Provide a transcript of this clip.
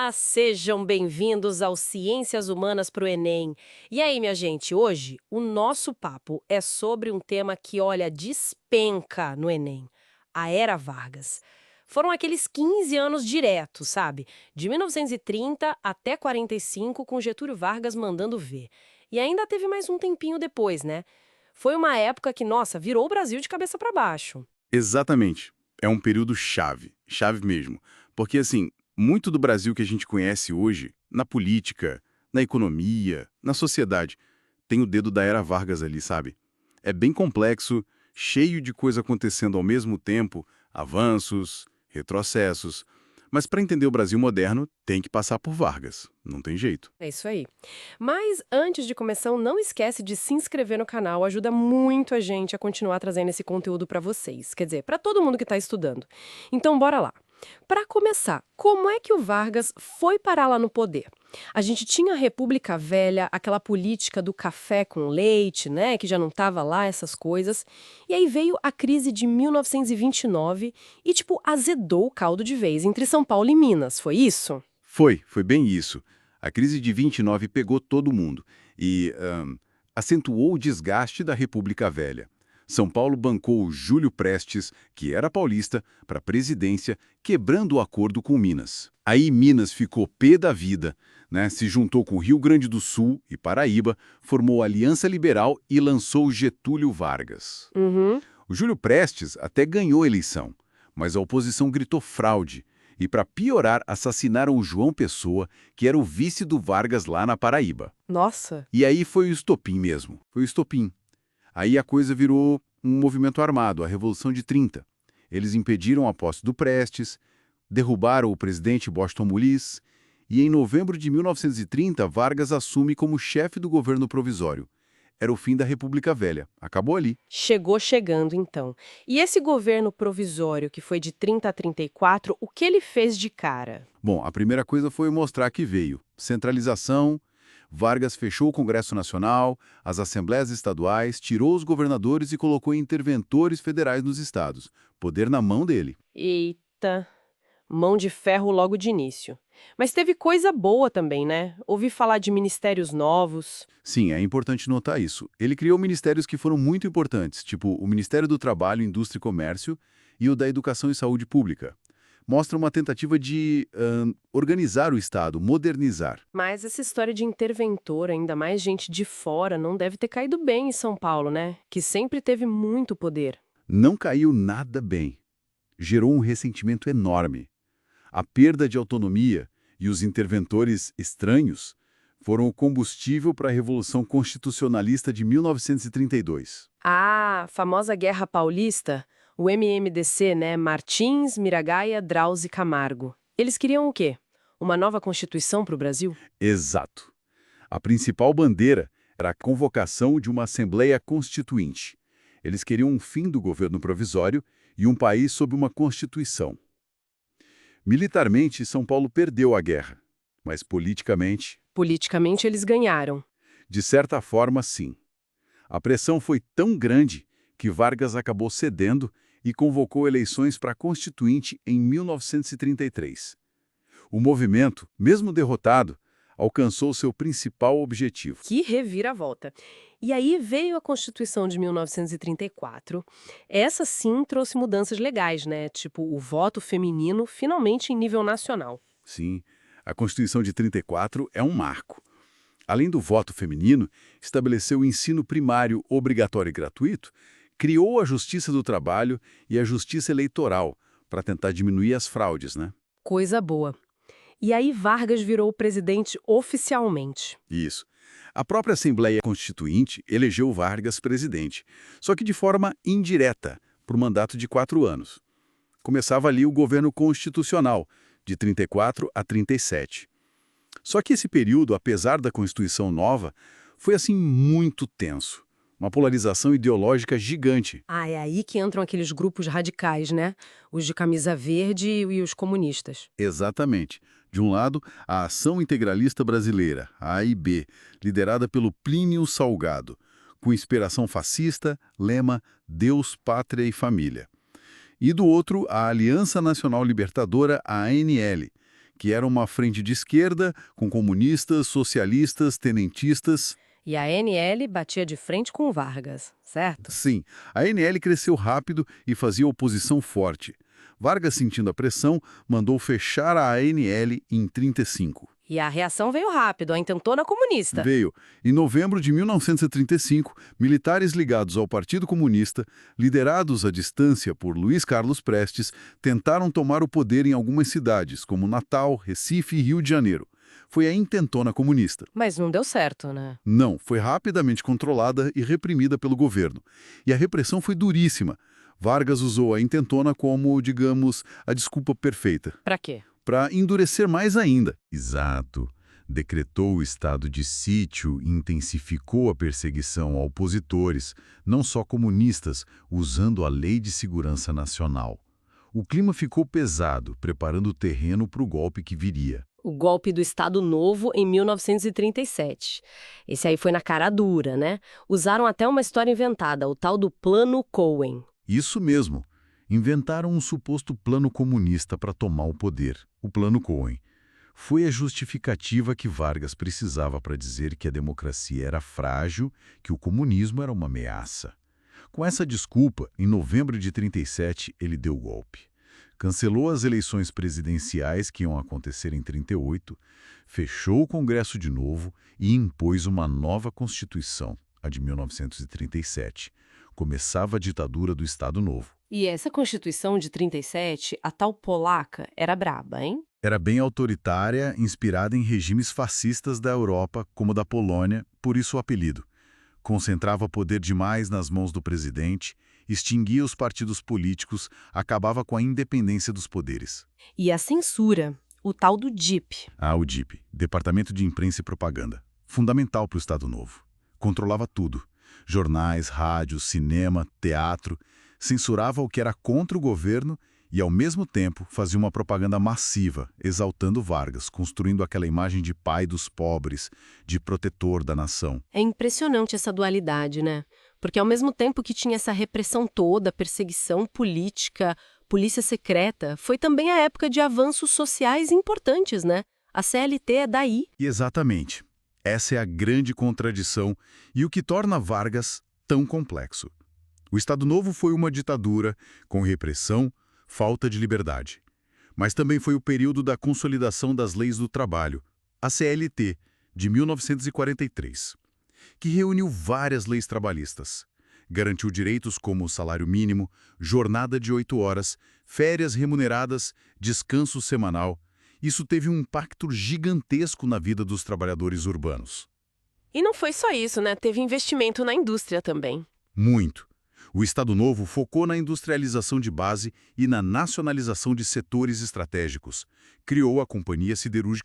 Olá, sejam bem-vindos ao Ciências Humanas para o Enem. E aí, minha gente, hoje o nosso papo é sobre um tema que, olha, despenca no Enem, a Era Vargas. Foram aqueles 15 anos diretos, sabe? De 1930 até 45, com Getúlio Vargas mandando ver. E ainda teve mais um tempinho depois, né? Foi uma época que, nossa, virou o Brasil de cabeça para baixo. Exatamente. É um período chave, chave mesmo. Porque, assim, muito do Brasil que a gente conhece hoje, na política, na economia, na sociedade, tem o dedo da Era Vargas ali, sabe? É bem complexo, cheio de coisa acontecendo ao mesmo tempo, avanços, retrocessos. Mas para entender o Brasil moderno, tem que passar por Vargas. Não tem jeito. É isso aí. Mas antes de começar, não esquece de se inscrever no canal, ajuda muito a gente a continuar trazendo esse conteúdo para vocês, quer dizer, para todo mundo que está estudando. Então, bora lá. Para começar, como é que o Vargas foi parar lá no poder? A gente tinha a República Velha, aquela política do café com leite, né, que já não estava lá, essas coisas. E aí veio a crise de 1929 e, tipo, azedou o caldo de vez entre São Paulo e Minas, foi isso? Foi bem isso. A crise de 29 pegou todo mundo e acentuou o desgaste da República Velha. São Paulo bancou Júlio Prestes, que era paulista, para a presidência, quebrando o acordo com Minas. Aí Minas ficou pé da vida, né? Se juntou com Rio Grande do Sul e Paraíba, formou a Aliança Liberal e lançou Getúlio Vargas. Uhum. O Júlio Prestes até ganhou a eleição, mas a oposição gritou fraude. E, para piorar, assassinaram o João Pessoa, que era o vice do Vargas lá na Paraíba. Nossa. E aí foi o estopim mesmo, foi o estopim. Aí a coisa virou um movimento armado, a Revolução de 30. Eles impediram a posse do Prestes, derrubaram o presidente Washington Luiz, e em novembro de 1930, Vargas assume como chefe do governo provisório. Era o fim da República Velha. Acabou ali. Chegou chegando, então. E esse governo provisório, que foi de 30 a 34, o que ele fez de cara? Bom, a primeira coisa foi mostrar que veio. Centralização, Vargas fechou o Congresso Nacional, as assembleias estaduais, tirou os governadores e colocou interventores federais nos estados. Poder na mão dele. Eita, mão de ferro logo de início. Mas teve coisa boa também, né? Ouvi falar de ministérios novos. Sim, é importante notar isso. Ele criou ministérios que foram muito importantes, tipo o Ministério do Trabalho, Indústria e Comércio e o da Educação e Saúde Pública. Mostra uma tentativa de organizar o Estado, modernizar. Mas essa história de interventor, ainda mais gente de fora, não deve ter caído bem em São Paulo, né? Que sempre teve muito poder. Não caiu nada bem. Gerou um ressentimento enorme. A perda de autonomia e os interventores estranhos foram o combustível para a Revolução Constitucionalista de 1932. Ah, famosa Guerra Paulista, o MMDC, né? Martins, Miragaia, Drauzio e Camargo. Eles queriam o quê? Uma nova Constituição para o Brasil? Exato. A principal bandeira era a convocação de uma Assembleia Constituinte. Eles queriam um fim do governo provisório e um país sob uma Constituição. Militarmente, São Paulo perdeu a guerra, mas politicamente, Politicamente, eles ganharam. de certa forma, sim. A pressão foi tão grande que Vargas acabou cedendo e convocou eleições para a Constituinte em 1933. O movimento, mesmo derrotado, alcançou seu principal objetivo. Que reviravolta. E aí veio a Constituição de 1934. Essa sim trouxe mudanças legais, né? Tipo o voto feminino finalmente em nível nacional. Sim, a Constituição de 34 é um marco. Além do voto feminino, estabeleceu o ensino primário obrigatório e gratuito, criou a Justiça do Trabalho e a Justiça Eleitoral para tentar diminuir as fraudes, né? Coisa boa. E aí Vargas virou o presidente oficialmente. Isso. A própria Assembleia Constituinte elegeu Vargas presidente, só que de forma indireta, por mandato de 4 anos. Começava ali o governo constitucional, de 34 a 37. Só que esse período, apesar da Constituição nova, foi assim muito tenso. Uma polarização ideológica gigante. Ah, é aí que entram aqueles grupos radicais, né? Os de camisa verde e os comunistas. Exatamente. De um lado, a Ação Integralista Brasileira, a AIB, liderada pelo Plínio Salgado, com inspiração fascista, lema Deus, Pátria e Família. E do outro, a Aliança Nacional Libertadora, a ANL, que era uma frente de esquerda com comunistas, socialistas, tenentistas. E a ANL batia de frente com Vargas, certo? Sim, a ANL cresceu rápido e fazia oposição forte. Vargas, sentindo a pressão, mandou fechar a ANL em 35. E a reação veio rápido, a intentona comunista. Veio. Em novembro de 1935, militares ligados ao Partido Comunista, liderados à distância por Luiz Carlos Prestes, tentaram tomar o poder em algumas cidades, como Natal, Recife e Rio de Janeiro. Foi a intentona comunista. Mas não deu certo, né? Não, foi rapidamente controlada e reprimida pelo governo. E a repressão foi duríssima. Vargas usou a intentona como, digamos, a desculpa perfeita. Pra quê? Para endurecer mais ainda. Exato. Decretou o estado de sítio e intensificou a perseguição a opositores, não só comunistas, usando a Lei de Segurança Nacional. O clima ficou pesado, preparando o terreno para o golpe que viria. O golpe do Estado Novo em 1937. Esse aí foi na cara dura, né? Usaram até uma história inventada, o tal do Plano Cohen. Isso mesmo. Inventaram um suposto plano comunista para tomar o poder, o Plano Cohen. Foi a justificativa que Vargas precisava para dizer que a democracia era frágil, que o comunismo era uma ameaça. Com essa desculpa, em novembro de 37, ele deu o golpe. Cancelou as eleições presidenciais que iam acontecer em 38, fechou o Congresso de novo e impôs uma nova Constituição, a de 1937. Começava a ditadura do Estado Novo. E essa Constituição de 37, a tal polaca, era braba, hein? Era bem autoritária, inspirada em regimes fascistas da Europa, como o da Polônia, por isso o apelido. Concentrava poder demais nas mãos do presidente, extinguia os partidos políticos, acabava com a independência dos poderes. E a censura, o tal do DIP. Ah, o DIP, Departamento de Imprensa e Propaganda. Fundamental para o Estado Novo. Controlava tudo. Jornais, rádios, cinema, teatro. Censurava o que era contra o governo e, ao mesmo tempo, fazia uma propaganda massiva, exaltando Vargas, construindo aquela imagem de pai dos pobres, de protetor da nação. É impressionante essa dualidade, né? Porque ao mesmo tempo que tinha essa repressão toda, perseguição política, polícia secreta, foi também a época de avanços sociais importantes, né? A CLT é daí. E exatamente. Essa é a grande contradição e o que torna Vargas tão complexo. O Estado Novo foi uma ditadura, com repressão, falta de liberdade. Mas também foi o período da consolidação das leis do trabalho, a CLT, de 1943, que reuniu várias leis trabalhistas. Garantiu direitos como salário mínimo, jornada de 8 horas, férias remuneradas, descanso semanal. Isso teve um impacto gigantesco na vida dos trabalhadores urbanos. E não foi só isso, né? Teve investimento na indústria também. Muito. O Estado Novo focou na industrialização de base e na nacionalização de setores estratégicos. Criou a Companhia Siderúrgica